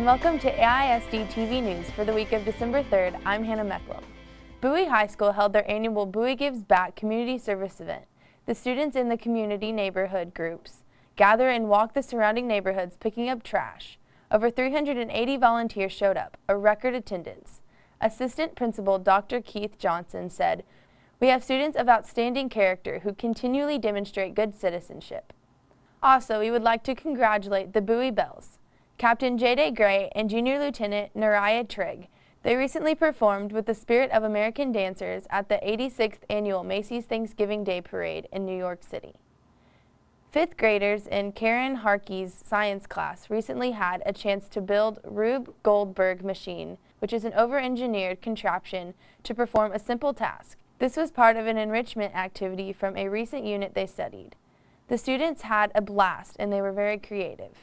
and welcome to AISD-TV News for the week of December 3rd. I'm Hannah Mecklem. Bowie High School held their annual Bowie Gives Back community service event. The students in the community neighborhood groups gather and walk the surrounding neighborhoods picking up trash. Over 380 volunteers showed up, a record attendance. Assistant Principal Dr. Keith Johnson said, "We have students of outstanding character who continually demonstrate good citizenship." Also, we would like to congratulate the Bowie Belles, Captain J.D. Gray and Junior Lieutenant Nariah Trigg. They recently performed with the Spirit of American Dancers at the 86th Annual Macy's Thanksgiving Day Parade in New York City. Fifth graders in Karen Harkey's science class recently had a chance to build Rube Goldberg machine, which is an over-engineered contraption to perform a simple task. This was part of an enrichment activity from a recent unit they studied. The students had a blast and they were very creative.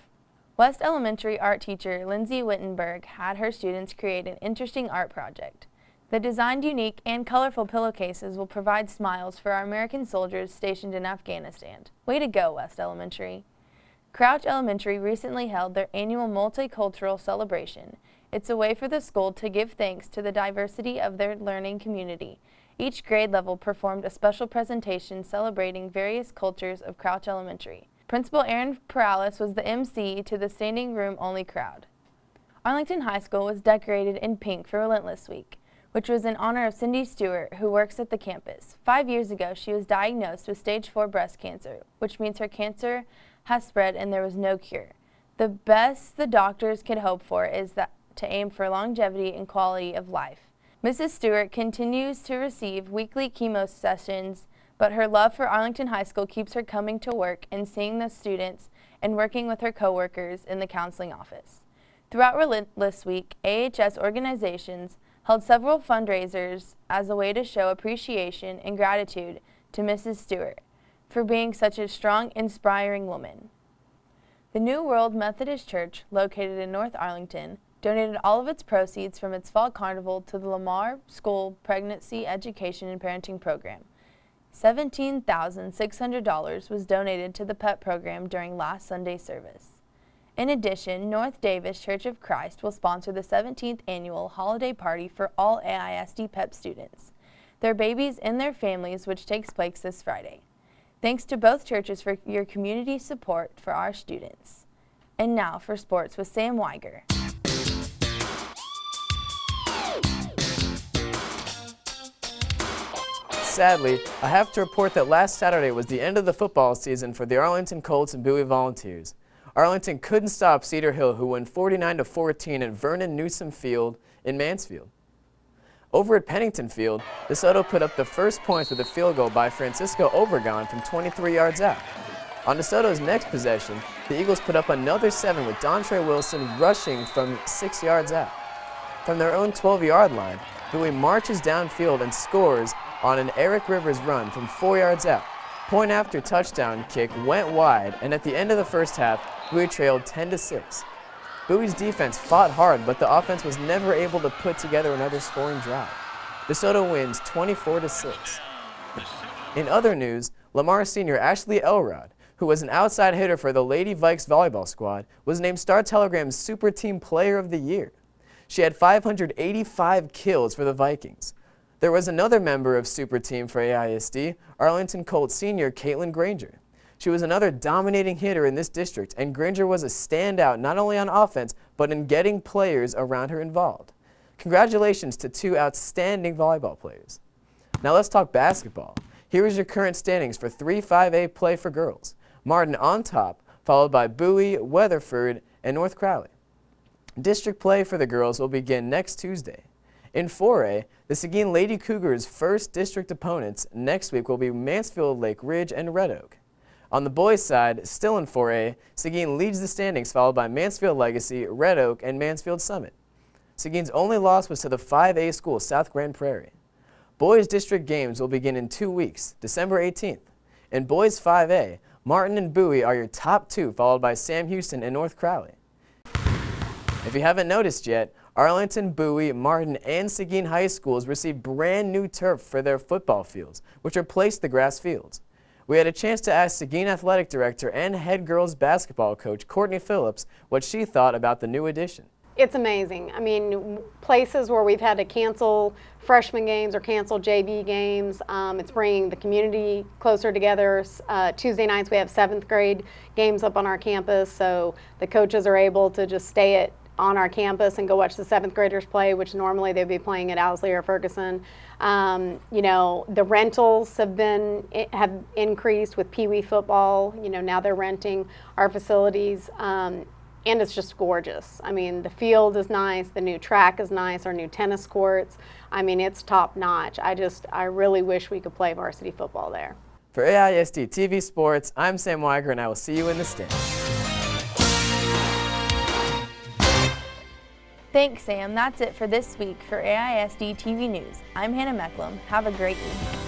West Elementary art teacher Lindsay Wittenberg had her students create an interesting art project. The designed unique and colorful pillowcases will provide smiles for our American soldiers stationed in Afghanistan. Way to go, West Elementary. Crouch Elementary recently held their annual Multicultural celebration. It's a way for the school to give thanks to the diversity of their learning community. Each grade level performed a special presentation celebrating various cultures of Crouch Elementary. Principal Aaron Perales was the MC to the standing room only crowd. Arlington High School was decorated in pink for Relentless Week, which was in honor of Cindy Stewart, who works at the campus. 5 years ago, she was diagnosed with stage 4 breast cancer, which means her cancer has spread and there was no cure. The best the doctors could hope for is to aim for longevity and quality of life. Mrs. Stewart continues to receive weekly chemo sessions, but her love for Arlington High School keeps her coming to work and seeing the students and working with her coworkers in the counseling office. Throughout Relentless Week, AHS organizations held several fundraisers as a way to show appreciation and gratitude to Mrs. Stewart for being such a strong, inspiring woman. The New World Methodist Church, located in North Arlington, donated all of its proceeds from its fall carnival to the Lamar School Pregnancy Education and Parenting Program. $17,600 was donated to the PEP program during last Sunday's service. In addition, North Davis Church of Christ will sponsor the 17th annual holiday party for all AISD PEP students, their babies and their families, which takes place this Friday. Thanks to both churches for your community support for our students. And now for sports with Sam Weiger. Sadly, I have to report that last Saturday was the end of the football season for the Arlington Colts and Bowie Volunteers. Arlington couldn't stop Cedar Hill, who won 49-14 at Vernon Newsom Field in Mansfield. Over at Pennington Field, DeSoto put up the first points with a field goal by Francisco Obregon from 23 yards out. On DeSoto's next possession, the Eagles put up another 7 with Dontre Wilson rushing from 6 yards out. From their own 12-yard line, Bowie marches downfield and scores on an Eric Rivers run from 4 yards out. Point after touchdown kick went wide, and at the end of the first half, Bowie trailed 10-6. Bowie's defense fought hard, but the offense was never able to put together another scoring drive. DeSoto wins 24-6. In other news, Lamar senior Ashley Elrod, who was an outside hitter for the Lady Vikes volleyball squad, was named Star Telegram's Super Team Player of the Year. She had 585 kills for the Vikings. There was another member of Super Team for AISD, Arlington Colts senior Caitlin Granger. She was another dominating hitter in this district, and Granger was a standout not only on offense, but in getting players around her involved. Congratulations to two outstanding volleyball players. Now let's talk basketball. Here is your current standings for 3-5A play for girls. Martin on top, followed by Bowie, Weatherford, and North Crowley. District play for the girls will begin next Tuesday. In 4A, the Seguin Lady Cougars' first district opponents next week will be Mansfield Lake Ridge and Red Oak. On the boys' side, still in 4A, Seguin leads the standings, followed by Mansfield Legacy, Red Oak, and Mansfield Summit. Seguin's only loss was to the 5A school, South Grand Prairie. Boys' district games will begin in 2 weeks, December 18th. In boys' 5A, Martin and Bowie are your top two, followed by Sam Houston and North Crowley. If you haven't noticed yet, Arlington, Bowie, Martin, and Seguin High Schools received brand new turf for their football fields, which replaced the grass fields. We had a chance to ask Seguin Athletic Director and head girls basketball coach Courtney Phillips what she thought about the new addition. It's amazing. I mean, places where we've had to cancel freshman games or cancel JV games, it's bringing the community closer together. Tuesday nights we have 7th grade games up on our campus, so the coaches are able to just stay on our campus and go watch the 7th graders play, which normally they'd be playing at Owsley or Ferguson. You know, the rentals have increased with Pee Wee football. You know, now they're renting our facilities. And it's just gorgeous. I mean, the field is nice, the new track is nice, our new tennis courts. I mean, it's top notch. I really wish we could play varsity football there. For AISD-TV Sports, I'm Sam Weiger, and I will see you in the stands. Thanks, Sam. That's it for this week for AISD-TV News. I'm Hannah Mecklem. Have a great week.